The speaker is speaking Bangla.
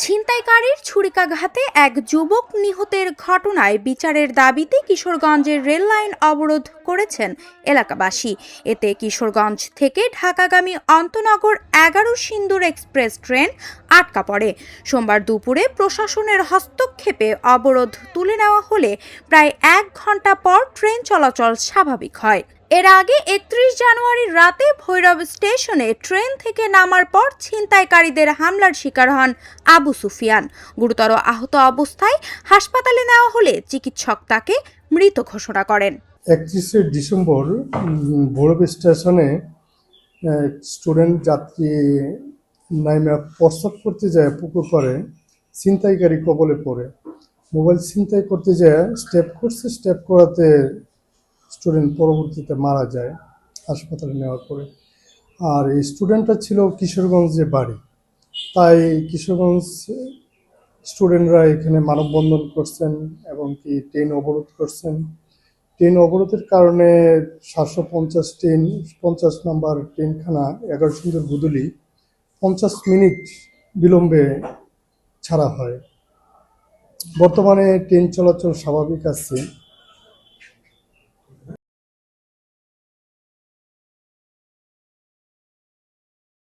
ছিনতাইকারীর ছুরিকাঘাতে এক যুবক নিহতের ঘটনায় বিচারের দাবিতে কিশোরগঞ্জের রেল লাইন অবরোধ করেছেন এলাকাবাসী। এতে কিশোরগঞ্জ থেকে ঢাকাগামী অন্তনগর 11 সিন্দুর এক্সপ্রেস ট্রেন আটকা পড়ে। সোমবার দুপুরে প্রশাসনের হস্তক্ষেপে অবরোধ তুলে নেওয়া হলে প্রায় 1 ঘন্টা পর ট্রেন চলাচল স্বাভাবিক হয়। এর আগে 31 জানুয়ারি রাতে ভৈরব স্টেশনে ট্রেন থেকে নামার পর ছিনতাইকারীদের হামলার শিকার হন আবু সুফিয়ান। গুরুতর আহত অবস্থায় হাসপাতালে নেওয়া হলে চিকিৎসক তাকে মৃত ঘোষণা করেন। 31শে ডিসেম্বর ভৈরব স্টেশনে স্টুডেন্ট যাত্রী নাইমা প্রস্রাব করতে যায় পুকুর পাড়ে ছিনতাইকারী কবলে পড়ে। মোবাইল ছিনতাই করতে যায় স্টেপ করাতে স্টুডেন্ট পরবর্তীতে মারা যায় হাসপাতালে নেওয়ার পরে। আর এই স্টুডেন্টটা ছিল কিশোরগঞ্জে বাড়ি, তাই কিশোরগঞ্জ স্টুডেন্টরা এখানে মানববন্ধন করছেন এবং কি ট্রেন অবরোধ করছেন। ট্রেন অবরোধের কারণে 750 নম্বর ট্রেনখানা 11 সিন্দুর বুদুলি 50 মিনিট বিলম্বে ছাড়া হয়। বর্তমানে ট্রেন চলাচল স্বাভাবিক আছে।